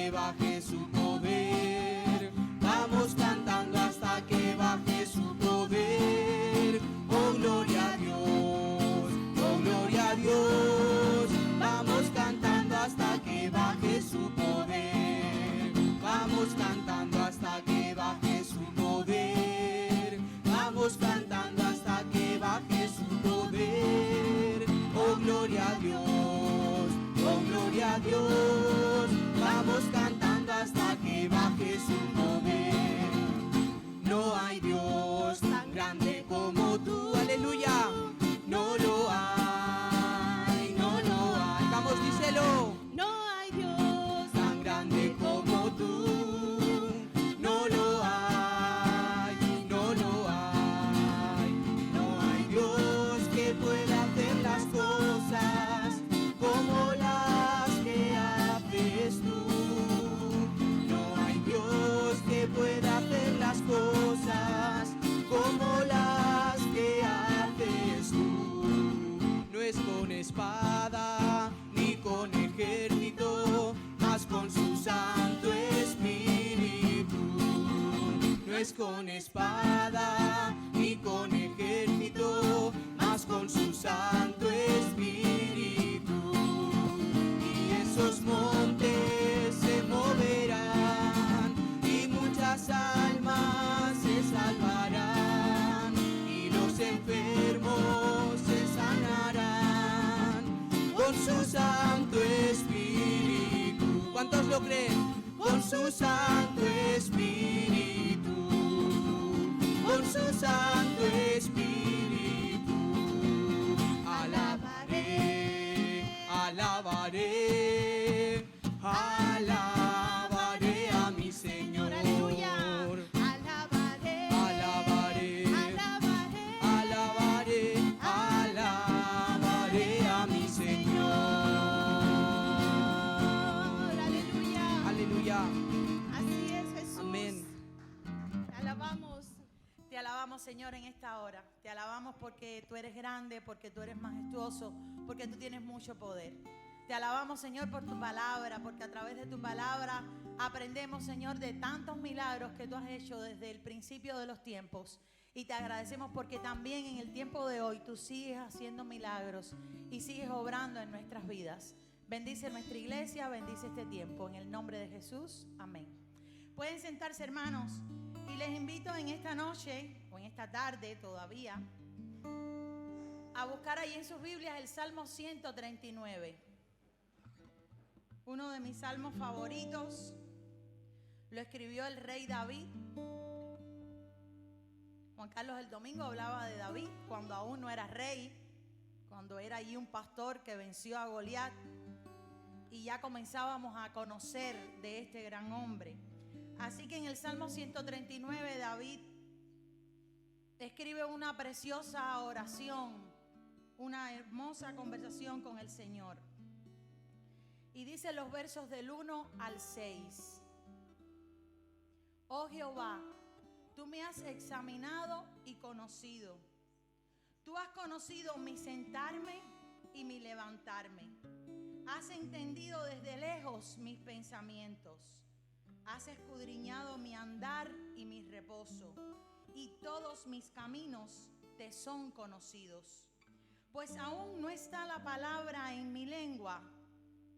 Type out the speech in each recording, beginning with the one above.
que baje su poder. Vamos cantando hasta que baje su poder. Oh, gloria a Dios, oh, gloria a Dios. Vamos cantando hasta que baje su poder. Vamos cantando hasta que baje su poder. Vamos cantando hasta que baje su poder. Oh, gloria a Dios, oh, gloria a Dios. Vamos cantando hasta que baje su poder. No hay Dios tan grande como tú, aleluya. No lo hay, no lo hay. Vamos, díselo. No hay Dios Tan grande como tú. No lo hay, no lo hay. No hay Dios que pueda hacer las cosas como las que haces tú. No hay Dios que pueda hacer las cosas como las que haces tú. No es con espada ni con ejército, mas con su Santo Espíritu. No es con espada ni con ejército, mas con su Santo Espíritu. Y esos montes se moverán y muchas almas se salvarán y los enfermos se sanarán con su Santo Espíritu. ¿Cuántos lo creen? Con su Santo Espíritu, con su Santo Espíritu. Alabaré, alabaré, alabaré a mi Señor. Aleluya. Alabaré, Alabaré, alabaré, alabaré, alabaré a mi Señor. aleluya. Aleluya. Así es, Jesús. Amén. Te alabamos, Señor, en esta hora. Te alabamos porque tú eres grande, porque tú eres majestuoso, porque tú tienes mucho poder. Te alabamos, Señor, por tu palabra, porque a través de tu palabra aprendemos, Señor, de tantos milagros que tú has hecho desde el principio de los tiempos. Y te agradecemos porque también en el tiempo de hoy tú sigues haciendo milagros y sigues obrando en nuestras vidas. Bendice nuestra iglesia, bendice este tiempo. En el nombre de Jesús, amén. Pueden sentarse, hermanos, y les invito en esta noche o en esta tarde todavía a buscar ahí en sus Biblias el Salmo 139. Uno de mis salmos favoritos. Lo escribió el rey David. Juan Carlos el domingo hablaba de David cuando aún no era rey, cuando era allí un pastor que venció a Goliat, y ya comenzábamos a conocer de este gran hombre. Así que en el Salmo 139 David escribe una preciosa oración, una hermosa conversación con el Señor. Y dice los versos del 1 al 6. Oh Jehová, tú me has examinado y conocido. Tú has conocido mi sentarme y mi levantarme. Has entendido desde lejos mis pensamientos. Has escudriñado mi andar y mi reposo, y todos mis caminos te son conocidos. Pues aún no está la palabra en mi lengua,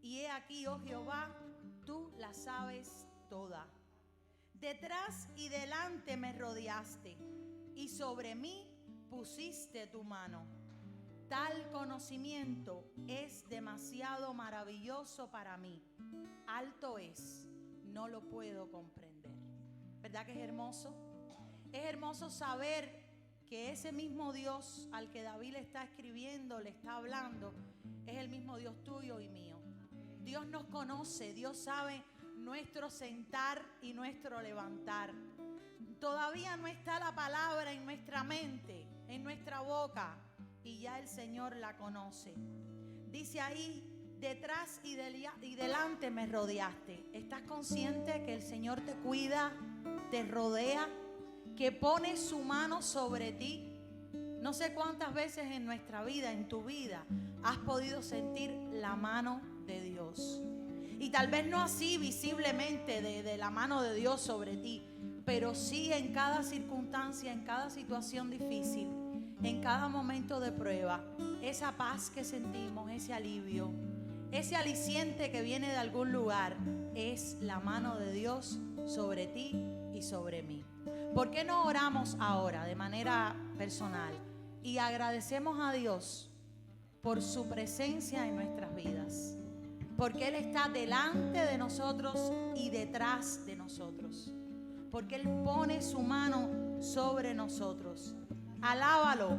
y he aquí, oh Jehová, tú la sabes toda. Detrás y delante me rodeaste, y sobre mí pusiste tu mano. Tal conocimiento es demasiado maravilloso para mí. Alto es, no lo puedo comprender. ¿Verdad que es hermoso? Es hermoso saber que ese mismo Dios al que David le está escribiendo, le está hablando, es el mismo Dios tuyo y mío. Dios nos conoce, Dios sabe nuestro sentar y nuestro levantar. Todavía no está la palabra en nuestra mente, en nuestra boca, y ya el Señor la conoce. Dice ahí, detrás y delante me rodeaste. ¿Estás consciente que el Señor te cuida, te rodea, que pone su mano sobre ti? No sé cuántas veces en nuestra vida, en tu vida, has podido sentir la mano de Dios. Y tal vez no así visiblemente de la mano de Dios sobre ti, pero sí en cada circunstancia, en cada situación difícil, en cada momento de prueba, esa paz que sentimos, ese alivio, ese aliciente que viene de algún lugar, es la mano de Dios sobre ti y sobre mí. ¿Por qué no oramos ahora de manera personal y agradecemos a Dios por su presencia en nuestras vidas? Porque Él está delante de nosotros y detrás de nosotros. Porque Él pone su mano sobre nosotros. Alábalo.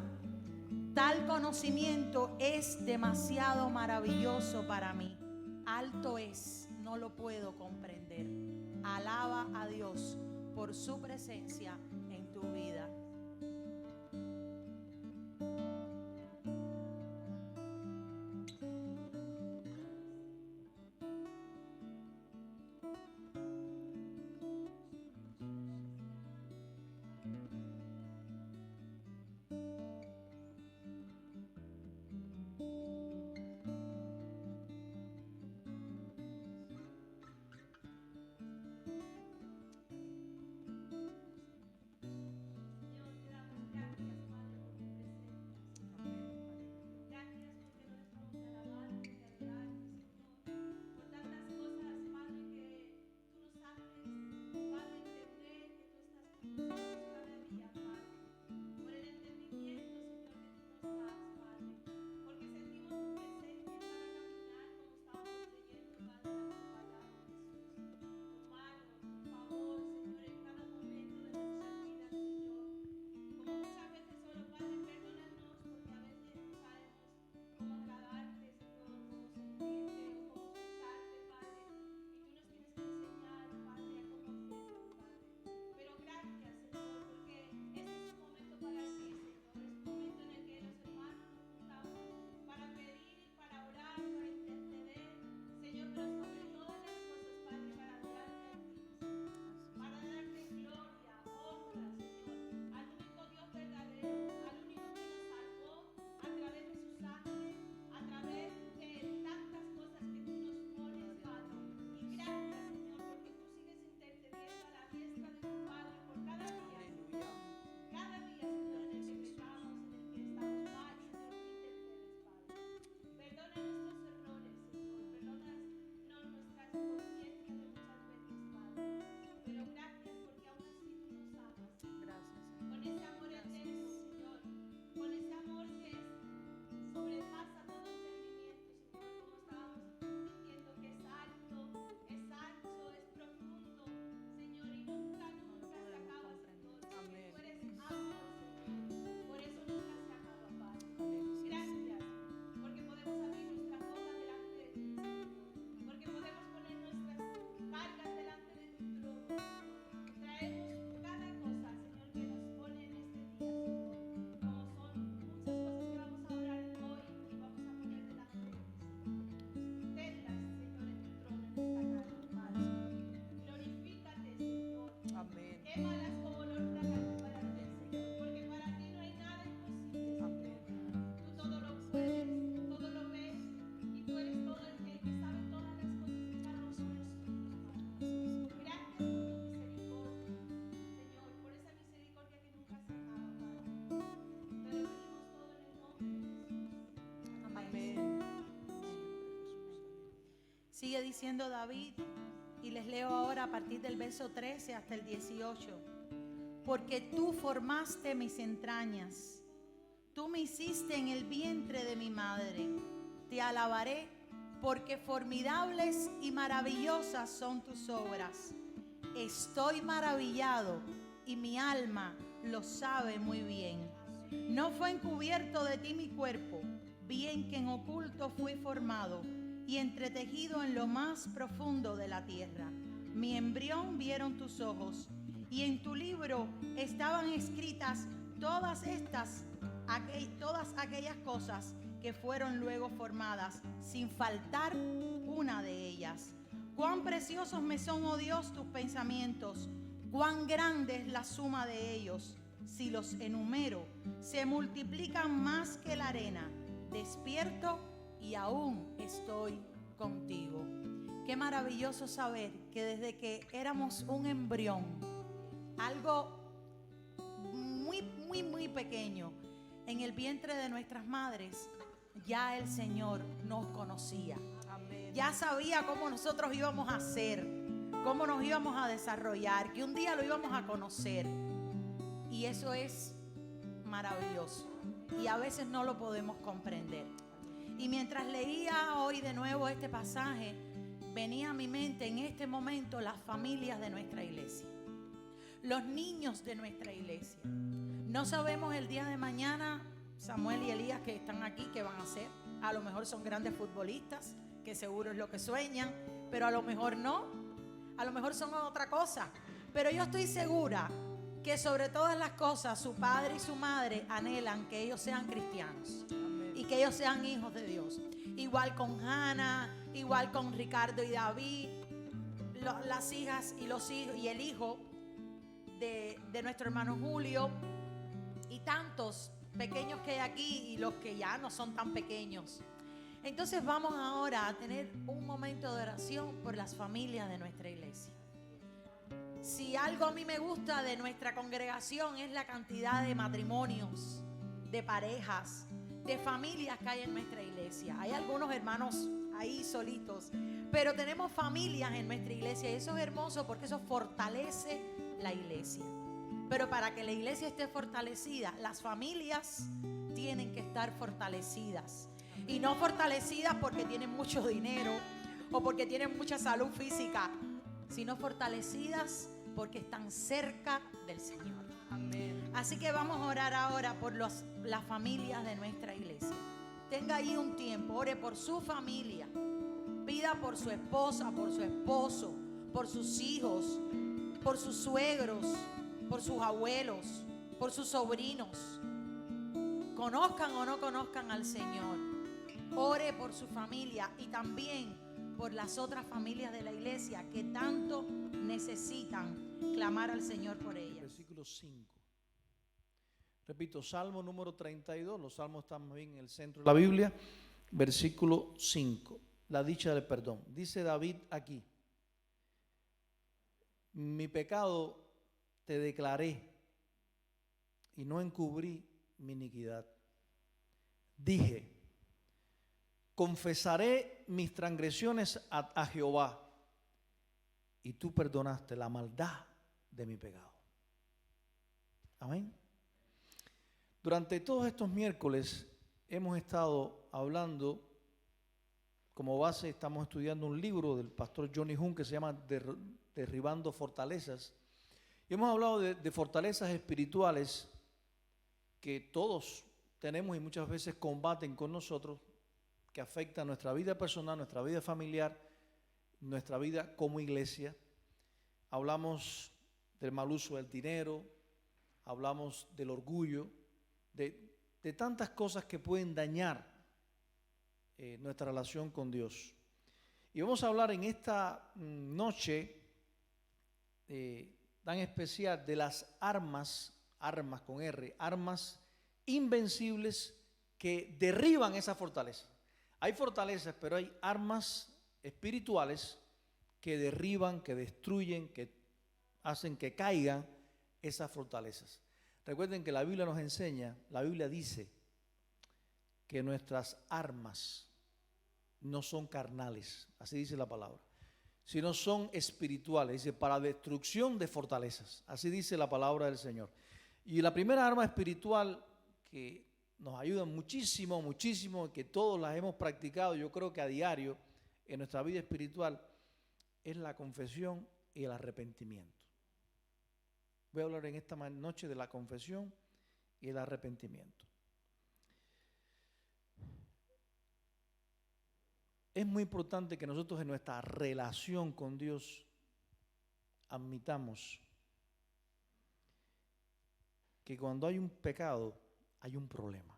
Tal conocimiento es demasiado maravilloso para mí. Alto es, no lo puedo comprender. Alaba a Dios por su presencia en tu vida. Sigue diciendo David, y les leo ahora a partir del verso 13 hasta el 18. Porque tú formaste mis entrañas, tú me hiciste en el vientre de mi madre. Te alabaré, porque formidables y maravillosas son tus obras. Estoy maravillado y mi alma lo sabe muy bien. No fue encubierto de ti mi cuerpo, bien que en oculto fui formado y entretejido en lo más profundo de la tierra. Mi embrión vieron tus ojos, y en tu libro estaban escritas todas aquellas cosas que fueron luego formadas, sin faltar una de ellas. Cuán preciosos me son, oh Dios, tus pensamientos, cuán grande es la suma de ellos. Si los enumero, se multiplican más que la arena. Despierto y aún estoy contigo. Qué maravilloso saber que desde que éramos un embrión, algo muy pequeño, en el vientre de nuestras madres, ya el Señor nos conocía. Amén. Ya sabía cómo nosotros íbamos a ser, cómo nos íbamos a desarrollar, que un día lo íbamos a conocer. Y eso es maravilloso. Y a veces no lo podemos comprender. Y mientras leía hoy de nuevo este pasaje, venía a mi mente en este momento las familias de nuestra iglesia, los niños de nuestra iglesia. No sabemos el día de mañana, Samuel y Elías que están aquí, ¿qué van a hacer? A lo mejor son grandes futbolistas, que seguro es lo que sueñan, pero a lo mejor no, a lo mejor son otra cosa. Pero yo estoy segura que sobre todas las cosas su padre y su madre anhelan que ellos sean cristianos. Amén. Y que ellos sean hijos de Dios. Igual con Hannah, igual con Ricardo y David, las hijas y los hijos y el hijo de nuestro hermano Julio, y tantos pequeños que hay aquí y los que ya no son tan pequeños. Entonces vamos ahora a tener un momento de oración por las familias de nuestra iglesia. Si algo a mí me gusta de nuestra congregación es la cantidad de matrimonios, de parejas, de familias que hay en nuestra iglesia. Hay algunos hermanos ahí solitos, pero tenemos familias en nuestra iglesia y eso es hermoso porque eso fortalece la iglesia. Pero para que la iglesia esté fortalecida, las familias tienen que estar fortalecidas. Y no fortalecidas porque tienen mucho dinero o porque tienen mucha salud física, sino fortalecidas porque están cerca del Señor. Amén. Así que vamos a orar ahora por las familias de nuestra iglesia. Tenga ahí un tiempo, ore por su familia. Pida por su esposa, por su esposo, por sus hijos, por sus suegros, por sus abuelos, por sus sobrinos. Conozcan o no conozcan al Señor. Ore por su familia y también por las otras familias de la iglesia que tanto necesitan clamar al Señor por ellas. Versículo 5. Repito, Salmo número 32. Los salmos están bien en el centro de la Biblia. Versículo 5. La dicha del perdón. Dice David aquí: mi pecado te declaré y no encubrí mi iniquidad. Dije: confesaré mis transgresiones a Jehová, y tú perdonaste la maldad de mi pecado. Amén. Durante todos estos miércoles hemos estado hablando, como base estamos estudiando un libro del pastor Johnny Hunt que se llama Derribando Fortalezas. Y hemos hablado de fortalezas espirituales que todos tenemos y muchas veces combaten con nosotros, que afectan nuestra vida personal, nuestra vida familiar, nuestra vida como iglesia. Hablamos del mal uso del dinero, hablamos del orgullo, de tantas cosas que pueden dañar nuestra relación con Dios. Y vamos a hablar en esta noche tan especial de las armas con R, armas invencibles que derriban esa fortaleza. Hay fortalezas, pero hay armas espirituales que derriban, que destruyen, que hacen que caigan esas fortalezas. Recuerden que la Biblia nos enseña, la Biblia dice que nuestras armas no son carnales, así dice la palabra, sino son espirituales, dice, para destrucción de fortalezas, así dice la palabra del Señor. Y la primera arma espiritual que nos ayuda muchísimo, que todos las hemos practicado, yo creo que a diario en nuestra vida espiritual, es la confesión y el arrepentimiento. Voy a hablar en esta noche de la confesión y el arrepentimiento. Es muy importante que nosotros en nuestra relación con Dios admitamos que cuando hay un pecado, hay un problema.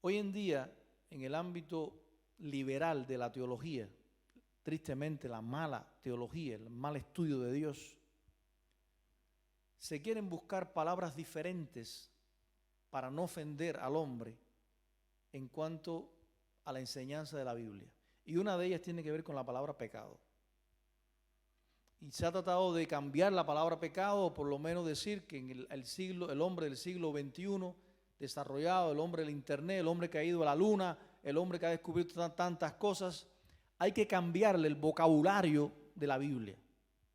Hoy en día, en el ámbito liberal de la teología, tristemente la mala teología, el mal estudio de Dios, se quieren buscar palabras diferentes para no ofender al hombre en cuanto a la enseñanza de la Biblia. Y una de ellas tiene que ver con la palabra pecado. Y se ha tratado de cambiar la palabra pecado, o por lo menos decir que en el hombre del siglo XXI, desarrollado, el hombre del internet, el hombre que ha ido a la luna, el hombre que ha descubierto tantas cosas, hay que cambiarle el vocabulario de la Biblia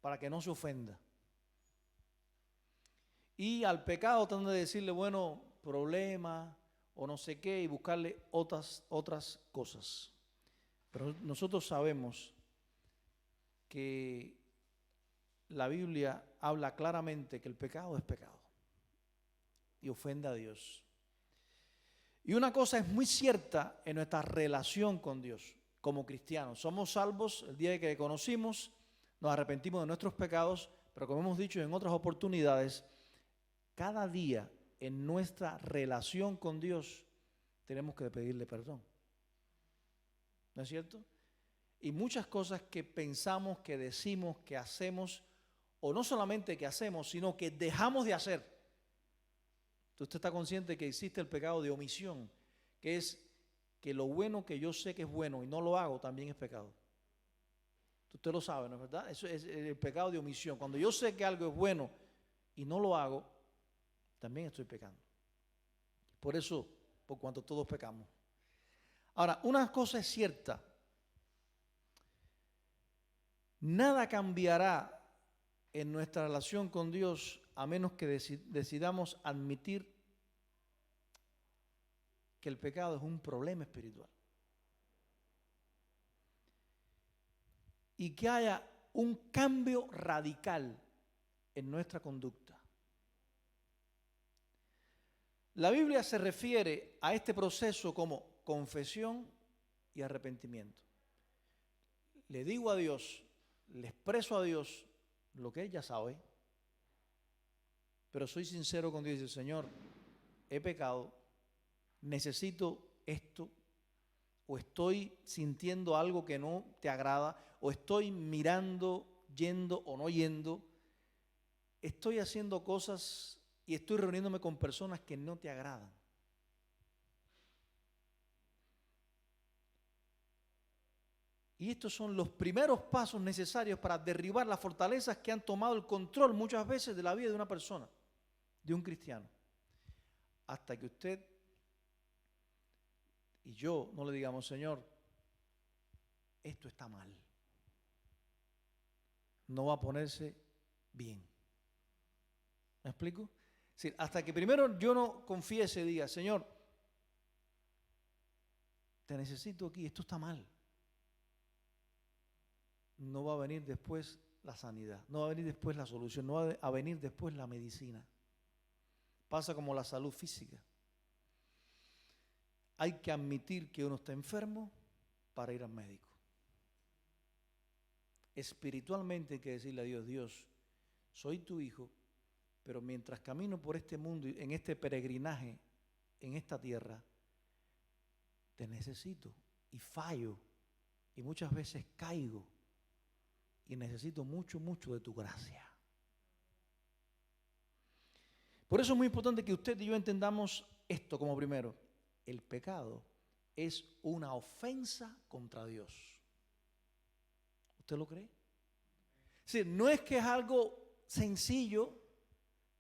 para que no se ofenda. Y al pecado tratan de decirle, bueno, problema o no sé qué, y buscarle otras cosas. Pero nosotros sabemos que la Biblia habla claramente que el pecado es pecado y ofende a Dios. Y una cosa es muy cierta en nuestra relación con Dios como cristianos. Somos salvos el día que le conocimos, nos arrepentimos de nuestros pecados, pero como hemos dicho en otras oportunidades, cada día en nuestra relación con Dios tenemos que pedirle perdón. ¿No es cierto? Y muchas cosas que pensamos, que decimos, que hacemos, o no solamente que hacemos, sino que dejamos de hacer. Usted está consciente que existe el pecado de omisión, que es que lo bueno que yo sé que es bueno y no lo hago también es pecado. Usted lo sabe, ¿no es verdad? Eso es el pecado de omisión. Cuando yo sé que algo es bueno y no lo hago, también estoy pecando. Por eso, por cuanto todos pecamos. Ahora, una cosa es cierta. Nada cambiará en nuestra relación con Dios a menos que decidamos admitir que el pecado es un problema espiritual. Y que haya un cambio radical en nuestra conducta. La Biblia se refiere a este proceso como confesión y arrepentimiento. Le digo a Dios, le expreso a Dios lo que Él ya sabe, pero soy sincero con Dios y dice, Señor, he pecado, necesito esto, o estoy sintiendo algo que no te agrada, o estoy mirando, yendo o no yendo, estoy haciendo cosas y estoy reuniéndome con personas que no te agradan. Y estos son los primeros pasos necesarios para derribar las fortalezas que han tomado el control muchas veces de la vida de una persona, de un cristiano. Hasta que usted y yo no le digamos, Señor, esto está mal. No va a ponerse bien. ¿Me explico? Sí, hasta que primero yo no confiese y diga, Señor, te necesito aquí, esto está mal. No va a venir después la sanidad, no va a venir después la solución, no va a venir después la medicina. Pasa como la salud física. Hay que admitir que uno está enfermo para ir al médico. Espiritualmente hay que decirle a Dios, Dios, soy tu hijo, pero mientras camino por este mundo, en este peregrinaje, en esta tierra, te necesito y fallo y muchas veces caigo y necesito mucho, mucho de tu gracia. Por eso es muy importante que usted y yo entendamos esto como primero. El pecado es una ofensa contra Dios. ¿Usted lo cree? Sí, no es que es algo sencillo,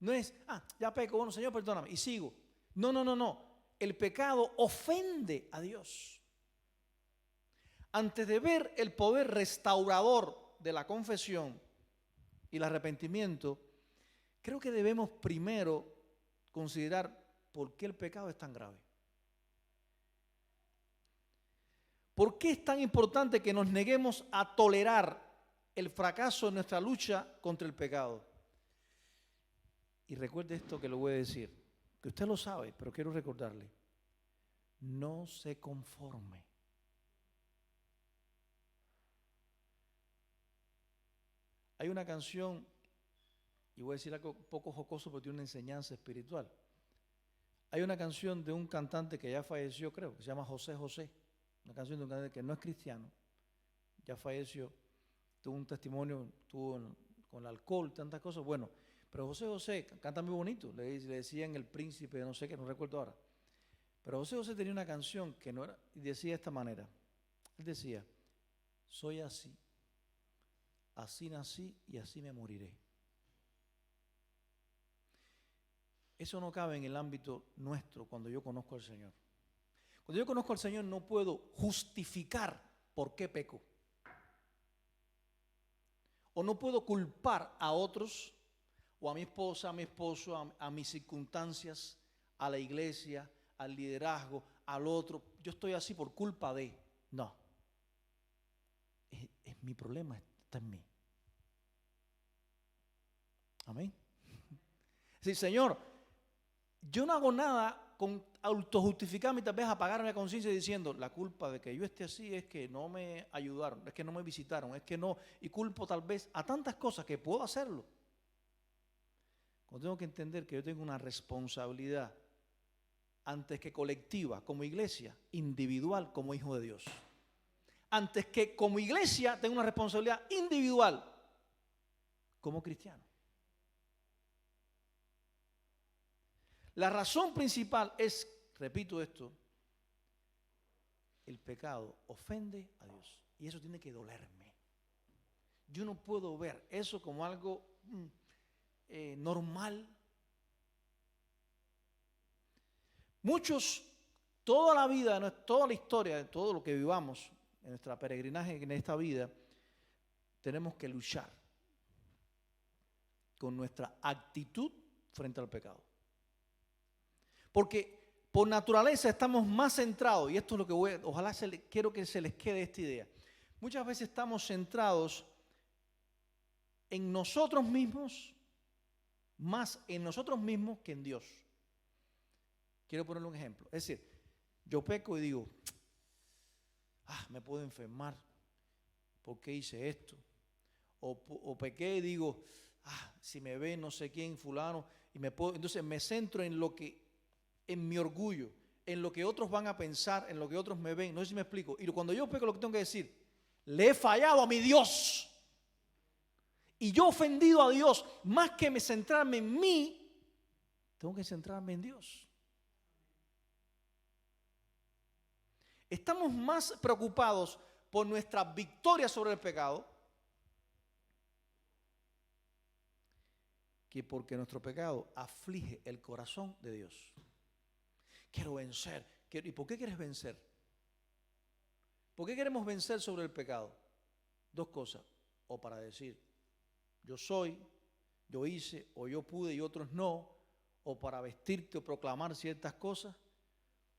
no es, ya peco, bueno, Señor, perdóname, y sigo. No. El pecado ofende a Dios. Antes de ver el poder restaurador de la confesión y el arrepentimiento, creo que debemos primero considerar por qué el pecado es tan grave. ¿Por qué es tan importante que nos neguemos a tolerar el fracaso en nuestra lucha contra el pecado? Y recuerde esto que le voy a decir, que usted lo sabe, pero quiero recordarle. No se conforme. Hay una canción, y voy a decir algo poco jocoso porque tiene una enseñanza espiritual. Hay una canción de un cantante que ya falleció, creo, que se llama José José. Una canción de un cantante que no es cristiano, ya falleció, tuvo un testimonio, con el alcohol, tantas cosas. Bueno, pero José José canta muy bonito, le decían el príncipe, no sé qué, no recuerdo ahora. Pero José José tenía una canción que no era, y decía de esta manera. Él decía, soy así, así nací y así me moriré. Eso no cabe en el ámbito nuestro cuando yo conozco al Señor. Cuando yo conozco al Señor no puedo justificar por qué peco. O no puedo culpar a otros, o a mi esposa, a mi esposo, a mis circunstancias, a la iglesia, al liderazgo, al otro. Yo estoy así por culpa de. No. Es mi problema, está en mí. Amén. Sí, Señor, yo no hago nada con autojustificarme y tal vez apagarme la conciencia diciendo la culpa de que yo esté así es que no me ayudaron, es que no me visitaron, es que no, y culpo tal vez a tantas cosas que puedo hacerlo. Cuando tengo que entender que yo tengo una responsabilidad antes que colectiva como iglesia, individual como hijo de Dios. Antes que como iglesia tengo una responsabilidad individual como cristiano. La razón principal es, repito esto, el pecado ofende a Dios y eso tiene que dolerme. Yo no puedo ver eso como algo normal. Muchos, toda la vida, toda la historia, de todo lo que vivamos en nuestra peregrinaje en esta vida, tenemos que luchar con nuestra actitud frente al pecado. Porque por naturaleza estamos más centrados, y esto es lo que ojalá quiero que se les quede esta idea. Muchas veces estamos centrados en nosotros mismos, más en nosotros mismos que en Dios. Quiero ponerle un ejemplo. Es decir, yo peco y digo, me puedo enfermar, ¿por qué hice esto? O pequé y digo, si me ve no sé quién, fulano, y entonces me centro en mi orgullo, en lo que otros van a pensar, en lo que otros me ven. No sé si me explico. Y cuando yo peco, lo que tengo que decir, le he fallado a mi Dios. Y yo he ofendido a Dios, más que centrarme en mí, tengo que centrarme en Dios. Estamos más preocupados por nuestra victoria sobre el pecado que porque nuestro pecado aflige el corazón de Dios. Quiero vencer. ¿Y por qué quieres vencer? ¿Por qué queremos vencer sobre el pecado? Dos cosas. O para decir, yo soy, yo hice, o yo pude y otros no. O para vestirte o proclamar ciertas cosas.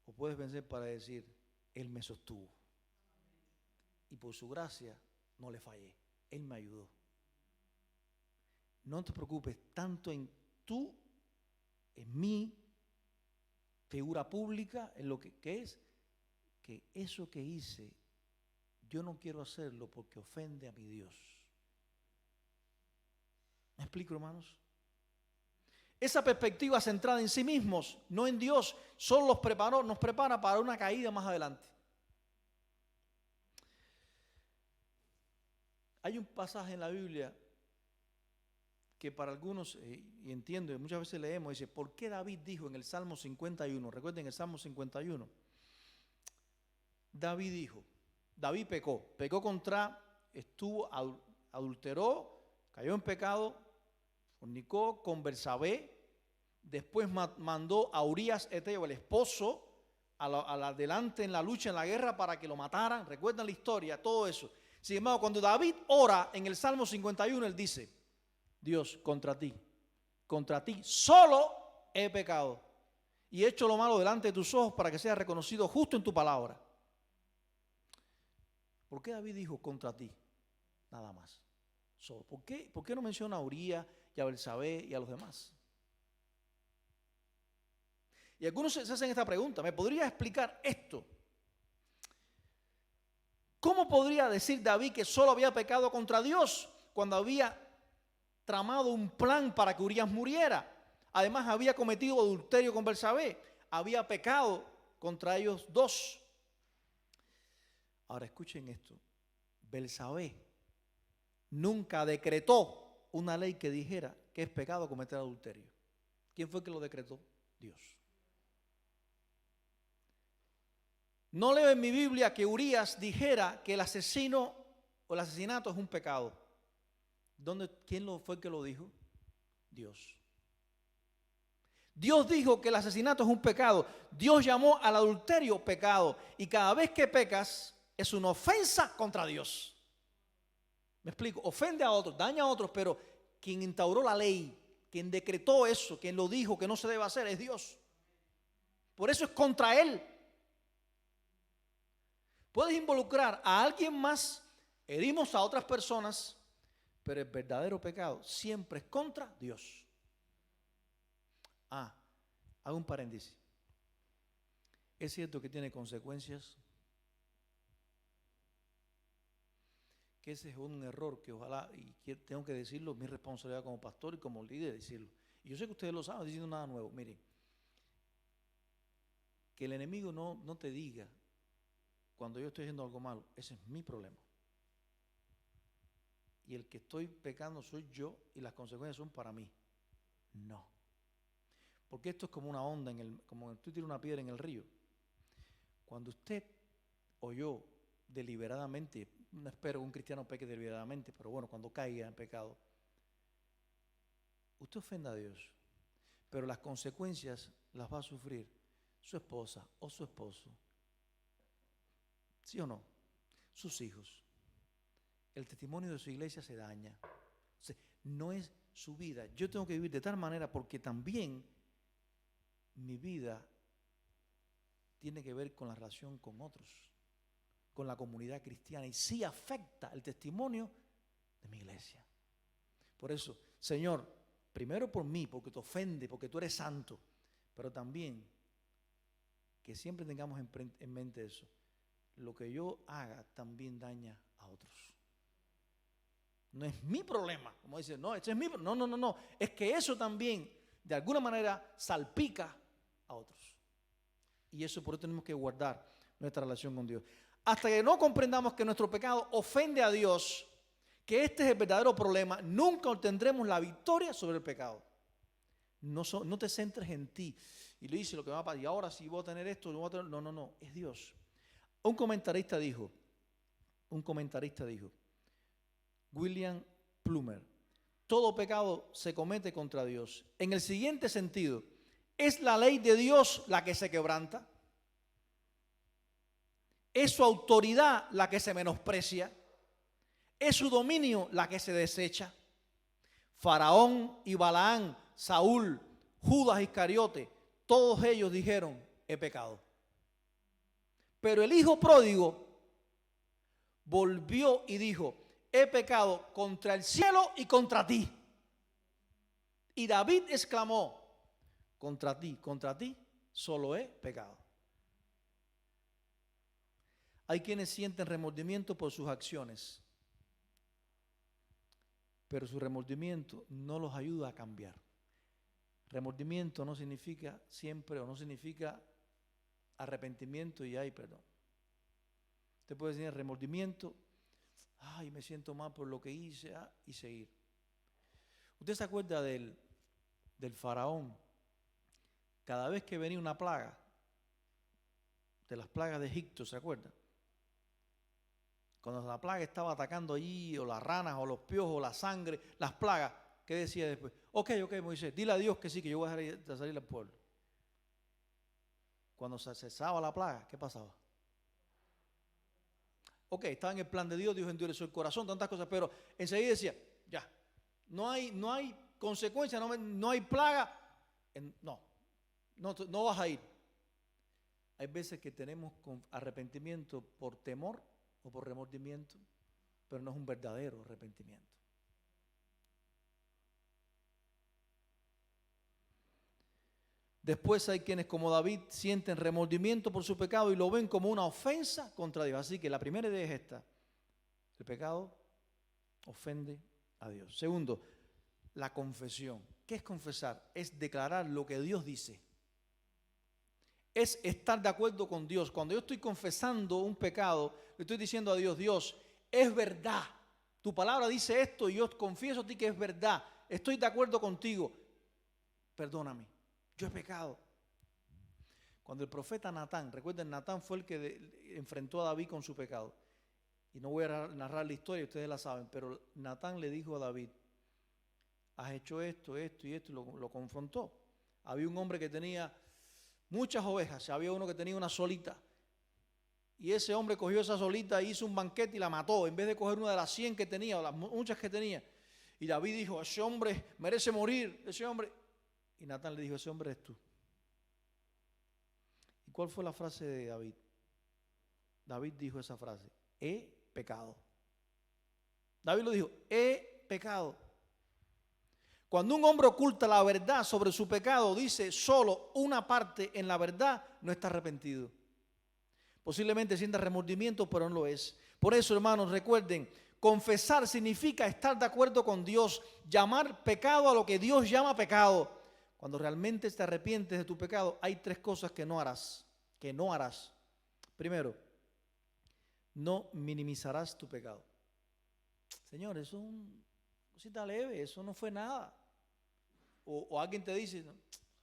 O puedes vencer para decir, Él me sostuvo. Y por su gracia no le fallé. Él me ayudó. No te preocupes tanto en tú, en mí, figura pública, en lo que es, que eso que hice, yo no quiero hacerlo porque ofende a mi Dios. ¿Me explico, hermanos? Esa perspectiva centrada en sí mismos, no en Dios, solo nos prepara para una caída más adelante. Hay un pasaje en la Biblia que para algunos, y entiendo, y muchas veces leemos, dice, ¿por qué David dijo en el Salmo 51? Recuerden el Salmo 51. David dijo, David pecó adulteró, cayó en pecado, fornicó con Bersabé, después mandó a Urías Eteo, el esposo, adelante en la lucha, en la guerra, para que lo mataran. Recuerdan la historia, todo eso. Sin embargo, cuando David ora en el Salmo 51, él dice, Dios, contra ti solo he pecado y he hecho lo malo delante de tus ojos para que sea reconocido justo en tu palabra. ¿Por qué David dijo contra ti? Nada más. Solo. ¿Por qué no menciona a Urías y a Bersabé y a los demás? Y algunos se hacen esta pregunta, ¿me podría explicar esto? ¿Cómo podría decir David que solo había pecado contra Dios cuando había tramado un plan para que Urías muriera? Además había cometido adulterio con Bersabé, había pecado contra ellos dos. Ahora escuchen esto, Bersabé nunca decretó una ley que dijera que es pecado cometer adulterio. ¿Quién fue el que lo decretó? Dios. No leo en mi Biblia que Urías dijera que el asesino o el asesinato es un pecado. ¿Quién fue el que lo dijo? Dios. Dios dijo que el asesinato es un pecado. Dios llamó al adulterio pecado. Y cada vez que pecas es una ofensa contra Dios. ¿Me explico? Ofende a otros, daña a otros, pero quien instauró la ley, quien decretó eso, quien lo dijo que no se debe hacer es Dios. Por eso es contra Él. Puedes involucrar a alguien más, herimos a otras personas, pero el verdadero pecado siempre es contra Dios. Hago un paréntesis. ¿Es cierto que tiene consecuencias? Que ese es un error que ojalá, y tengo que decirlo, mi responsabilidad como pastor y como líder decirlo. Y yo sé que ustedes lo saben, no estoy diciendo nada nuevo. Miren, que el enemigo no te diga cuando yo estoy haciendo algo malo, ese es mi problema. Y el que estoy pecando soy yo y las consecuencias son para mí. No. Porque esto es como una onda, como tú tiras una piedra en el río. Cuando usted o yo deliberadamente, no espero que un cristiano peque deliberadamente, pero bueno, cuando caiga en pecado, usted ofenda a Dios, pero las consecuencias las va a sufrir su esposa o su esposo. ¿Sí o no? Sus hijos. El testimonio de su iglesia se daña. O sea, no es su vida. Yo tengo que vivir de tal manera porque también mi vida tiene que ver con la relación con otros, con la comunidad cristiana, y sí afecta el testimonio de mi iglesia. Por eso, Señor, primero por mí, porque te ofende, porque tú eres santo, pero también que siempre tengamos en mente eso. Lo que yo haga también daña a otros. No es mi problema, como dice, no, este es mi problema. No. Es que eso también, de alguna manera, salpica a otros. Y eso por eso tenemos que guardar nuestra relación con Dios. Hasta que no comprendamos que nuestro pecado ofende a Dios, que este es el verdadero problema, nunca obtendremos la victoria sobre el pecado. No te centres en ti y le dices lo que va a pasar. Y ahora si voy a tener esto, no voy a tener. No, es Dios. Un comentarista dijo, William Plumer, todo pecado se comete contra Dios. En el siguiente sentido, ¿es la ley de Dios la que se quebranta? ¿Es su autoridad la que se menosprecia? ¿Es su dominio la que se desecha? Faraón y Balaán, Saúl, Judas Iscariote, todos ellos dijeron, he pecado. Pero el hijo pródigo volvió y dijo, he pecado contra el cielo y contra ti. Y David exclamó, contra ti, solo he pecado. Hay quienes sienten remordimiento por sus acciones, pero su remordimiento no los ayuda a cambiar. Remordimiento no significa siempre o no significa arrepentimiento y ay, perdón. Usted puede decir remordimiento, ay, me siento mal por lo que hice, y seguir. ¿Usted se acuerda del faraón? Cada vez que venía una plaga, de las plagas de Egipto, ¿se acuerda? Cuando la plaga estaba atacando allí, o las ranas, o los piojos, o la sangre, las plagas, ¿qué decía después? Ok, Moisés, dile a Dios que sí, que yo voy a dejar de salir al pueblo. Cuando se cesaba la plaga, ¿qué pasaba? Ok, estaba en el plan de Dios, Dios endureció el corazón, tantas cosas, pero enseguida decía, ya, no hay consecuencia, no hay plaga, no vas a ir. Hay veces que tenemos arrepentimiento por temor o por remordimiento, pero no es un verdadero arrepentimiento. Después hay quienes como David sienten remordimiento por su pecado y lo ven como una ofensa contra Dios. Así que la primera idea es esta: el pecado ofende a Dios. Segundo, la confesión. ¿Qué es confesar? Es declarar lo que Dios dice. Es estar de acuerdo con Dios. Cuando yo estoy confesando un pecado, le estoy diciendo a Dios, Dios, es verdad. Tu palabra dice esto y yo confieso a ti que es verdad. Estoy de acuerdo contigo. Perdóname. Yo he pecado. Cuando el profeta Natán, recuerden, Natán fue el que enfrentó a David con su pecado. Y no voy a narrar la historia, ustedes la saben, pero Natán le dijo a David, has hecho esto, esto y esto, y lo confrontó. Había un hombre que tenía muchas ovejas, había uno que tenía una solita. Y ese hombre cogió esa solita, hizo un banquete y la mató, en vez de coger una de las 100 que tenía, o las muchas que tenía. Y David dijo, ese hombre merece morir, ese hombre. Y Natán le dijo, ese hombre eres tú. ¿Y cuál fue la frase de David? David dijo esa frase, he pecado. David lo dijo, he pecado. Cuando un hombre oculta la verdad sobre su pecado, dice solo una parte en la verdad, no está arrepentido. Posiblemente sienta remordimiento, pero no lo es. Por eso, hermanos, recuerden, confesar significa estar de acuerdo con Dios, llamar pecado a lo que Dios llama pecado. Cuando realmente te arrepientes de tu pecado, hay 3 cosas que no harás. Primero, no minimizarás tu pecado. Señor, eso es una cosita leve, eso no fue nada. O alguien te dice, no,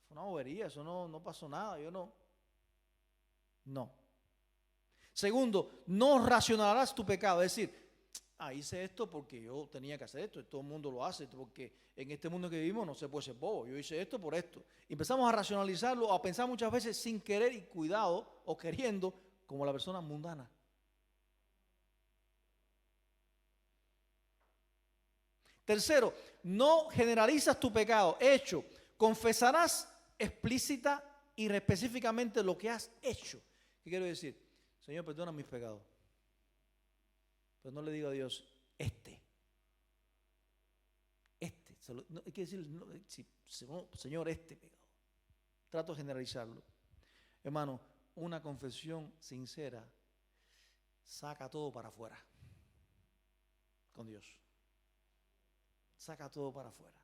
fue una bobería, eso no pasó nada, yo no. No. Segundo, no racionalizarás tu pecado, es decir, hice esto porque yo tenía que hacer esto, todo el mundo lo hace, porque en este mundo que vivimos no se puede ser bobo, yo hice esto por esto. Y empezamos a racionalizarlo, a pensar muchas veces sin querer y cuidado o queriendo, como la persona mundana. Tercero, no generalizas tu pecado. Hecho, confesarás explícita y específicamente lo que has hecho. ¿Qué quiero decir? Señor, perdona mis pecados. Pero no le digo a Dios, no, hay que decir, no, Señor, este pecado. Trato de generalizarlo. Hermano, una confesión sincera saca todo para afuera con Dios. Saca todo para afuera.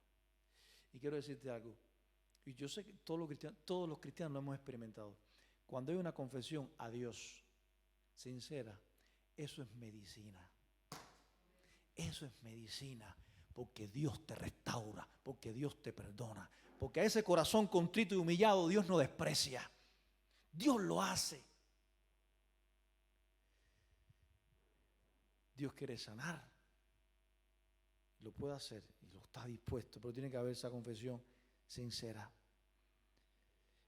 Y quiero decirte algo. Y yo sé que todos los cristianos lo hemos experimentado. Cuando hay una confesión a Dios sincera, eso es medicina. Eso es medicina. Porque Dios te restaura. Porque Dios te perdona. Porque a ese corazón contrito y humillado Dios no desprecia. Dios lo hace. Dios quiere sanar. Lo puede hacer y lo está dispuesto, pero tiene que haber esa confesión sincera.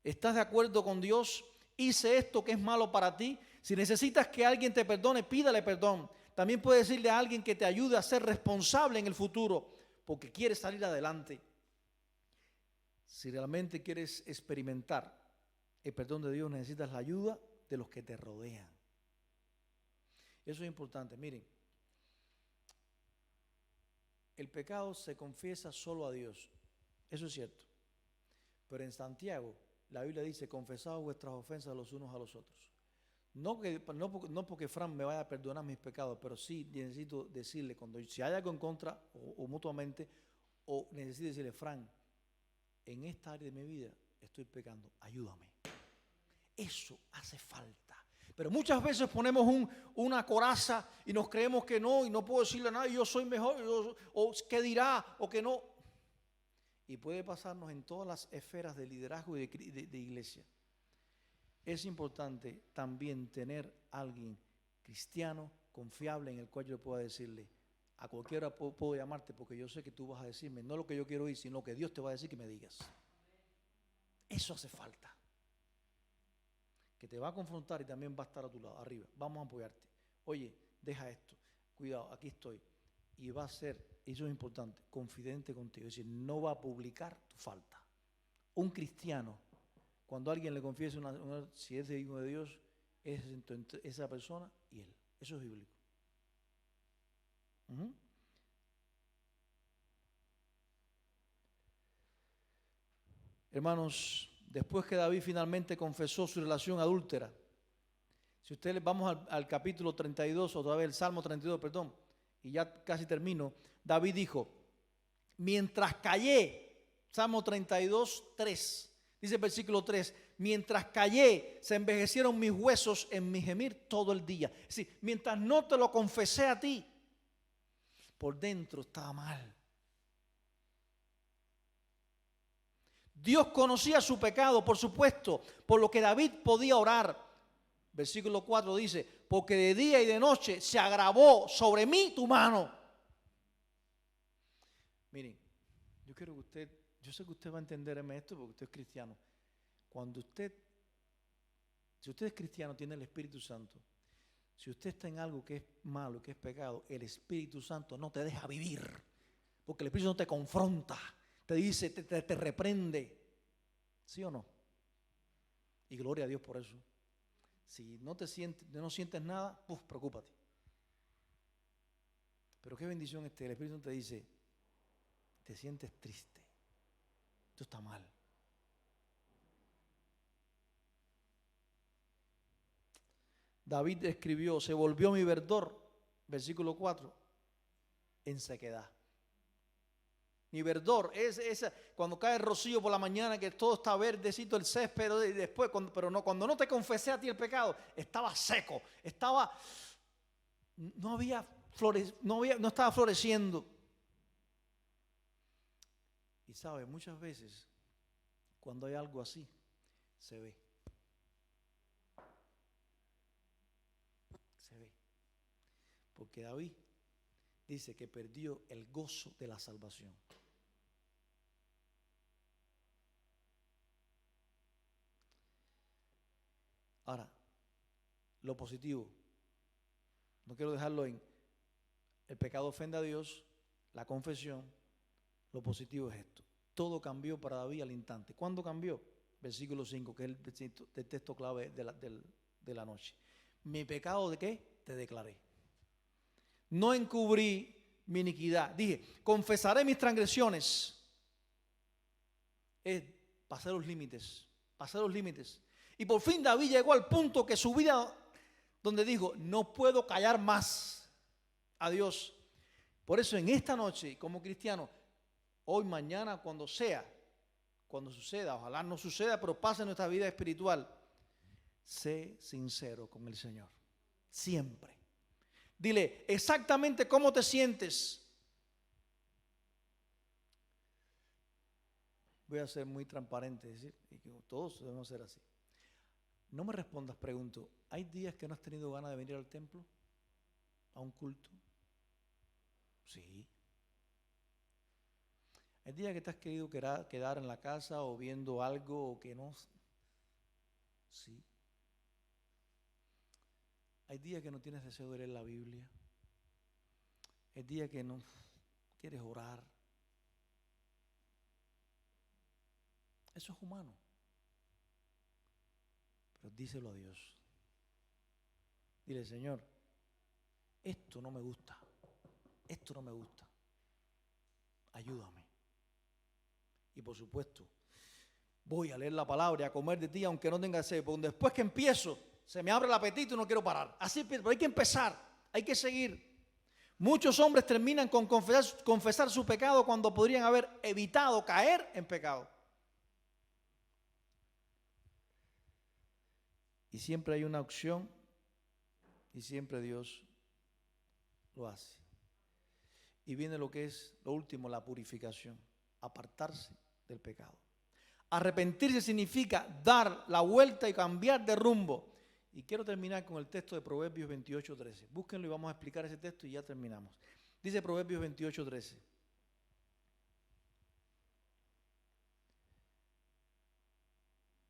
¿Estás de acuerdo con Dios? Hice esto que es malo para ti. Si necesitas que alguien te perdone, pídale perdón. También puedes decirle a alguien que te ayude a ser responsable en el futuro, porque quieres salir adelante. Si realmente quieres experimentar el perdón de Dios, necesitas la ayuda de los que te rodean. Eso es importante. Miren, el pecado se confiesa solo a Dios. Eso es cierto. Pero en Santiago, la Biblia dice, confesaos vuestras ofensas los unos a los otros. No porque Fran me vaya a perdonar mis pecados, pero sí necesito decirle, si hay algo en contra o mutuamente, o necesito decirle, Fran, en esta área de mi vida estoy pecando, ayúdame. Eso hace falta. Pero muchas veces ponemos una coraza y nos creemos que no, y no puedo decirle a nadie, yo soy mejor, o qué dirá, o que no. Y puede pasarnos en todas las esferas de liderazgo y de iglesia. Es importante también tener a alguien cristiano, confiable, en el cual yo pueda decirle, a cualquiera puedo llamarte porque yo sé que tú vas a decirme, no lo que yo quiero oír, sino que Dios te va a decir que me digas. Eso hace falta. Que te va a confrontar y también va a estar a tu lado, arriba. Vamos a apoyarte. Oye, deja esto. Cuidado, aquí estoy. Y va a ser, eso es importante, confidente contigo. Es decir, no va a publicar tu falta. Un cristiano, cuando alguien le confiese si es hijo de Dios, es entre esa persona y él. Eso es bíblico. Hermanos, después que David finalmente confesó su relación adúltera, si ustedes vamos al capítulo 32, otra vez el Salmo 32, perdón, y ya casi termino, David dijo, mientras callé, Salmo 32, 3, dice el versículo 3, mientras callé, se envejecieron mis huesos en mi gemir todo el día. Es decir, mientras no te lo confesé a ti, por dentro estaba mal. Dios conocía su pecado, por supuesto, por lo que David podía orar. Versículo 4 dice, porque de día y de noche se agravó sobre mí tu mano. Miren, yo quiero que usted, yo sé que usted va a entenderme esto porque usted es cristiano. Si usted es cristiano, tiene el Espíritu Santo. Si usted está en algo que es malo, que es pecado, el Espíritu Santo no te deja vivir. Porque el Espíritu Santo te confronta, te dice, te reprende. ¿Sí o no? Y gloria a Dios por eso. Si no sientes nada, preocúpate. Pero qué bendición el Espíritu Santo te dice, te sientes triste. Esto está mal. David escribió, se volvió mi verdor, versículo 4, en sequedad. Mi verdor es esa, cuando cae el rocío por la mañana, que todo está verdecito el césped, y después, cuando no te confesé a ti el pecado, estaba seco, no estaba floreciendo. Y sabe, muchas veces, cuando hay algo así, se ve. Porque David dice que perdió el gozo de la salvación. Ahora, lo positivo, no quiero dejarlo en el pecado ofende a Dios, la confesión. Lo positivo es esto: todo cambió para David al instante. ¿Cuándo cambió? Versículo 5, que es el texto clave de la noche. Mi pecado, ¿de qué? Te declaré. No encubrí mi iniquidad. Dije, confesaré mis transgresiones. Pasé los límites. Y por fin David llegó al punto que su vida, donde dijo, no puedo callar más a Dios. Por eso en esta noche, como cristiano, hoy, mañana, cuando suceda, ojalá no suceda, pero pase en nuestra vida espiritual, sé sincero con el Señor. Siempre. Dile exactamente cómo te sientes. Voy a ser muy transparente, decir, y que todos debemos ser así. No me respondas, pregunto, ¿hay días que no has tenido ganas de venir al templo? ¿A un culto? Sí. ¿Hay días que te has querido quedar en la casa o viendo algo o que no? Sí. Hay días que no tienes deseo de leer la Biblia. Hay días que no quieres orar. Eso es humano. Pero díselo a Dios. Dile, Señor, esto no me gusta. Ayúdame. Y por supuesto, voy a leer la palabra y a comer de ti aunque no tenga sed. Porque después que empiezo, se me abre el apetito y no quiero parar. Así, pero hay que empezar, hay que seguir. Muchos hombres terminan con confesar su pecado cuando podrían haber evitado caer en pecado. Y siempre hay una opción y siempre Dios lo hace. Y viene lo que es lo último, la purificación, apartarse del pecado. Arrepentirse significa dar la vuelta y cambiar de rumbo. Y quiero terminar con el texto de Proverbios 28:13. Búsquenlo y vamos a explicar ese texto y ya terminamos. Dice Proverbios 28:13.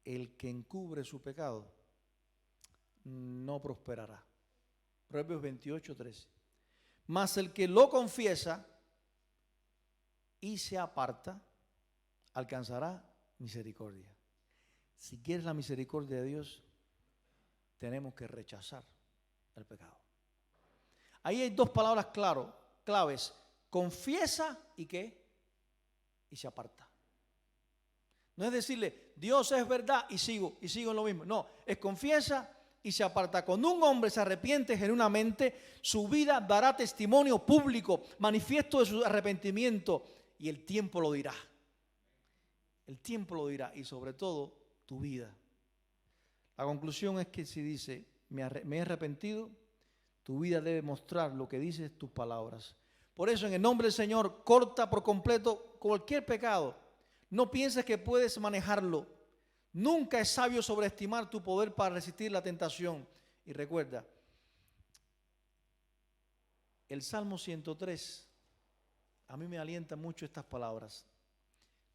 El que encubre su pecado no prosperará. Proverbios 28:13. Mas el que lo confiesa y se aparta, alcanzará misericordia. Si quieres la misericordia de Dios, tenemos que rechazar el pecado. Ahí hay dos palabras claves. Confiesa y ¿qué? Y se aparta. No es decirle, Dios es verdad y sigo en lo mismo. No, es confiesa y se aparta. Cuando un hombre se arrepiente genuinamente, su vida dará testimonio público, manifiesto de su arrepentimiento, y el tiempo lo dirá. El tiempo lo dirá, y sobre todo tu vida. La conclusión es que si dice, me he arrepentido, tu vida debe mostrar lo que dicen tus palabras. Por eso, en el nombre del Señor, corta por completo cualquier pecado. No pienses que puedes manejarlo. Nunca es sabio sobreestimar tu poder para resistir la tentación. Y recuerda, el Salmo 103, a mí me alienta mucho estas palabras.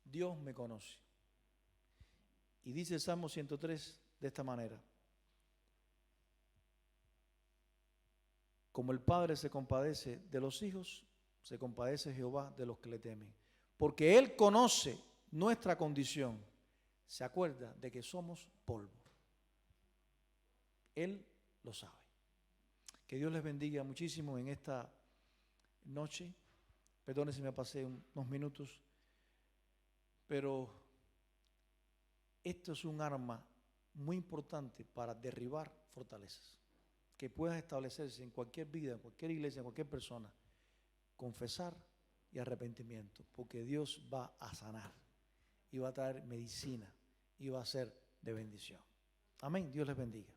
Dios me conoce. Y dice el Salmo 103 de esta manera. Como el Padre se compadece de los hijos, se compadece Jehová de los que le temen. Porque Él conoce nuestra condición. Se acuerda de que somos polvo. Él lo sabe. Que Dios les bendiga muchísimo en esta noche. Perdone si me pasé unos minutos. Pero esto es un arma muy importante para derribar fortalezas. Que puedan establecerse en cualquier vida, en cualquier iglesia, en cualquier persona. Confesar y arrepentimiento. Porque Dios va a sanar. Y va a traer medicina. Y va a ser de bendición. Amén. Dios les bendiga.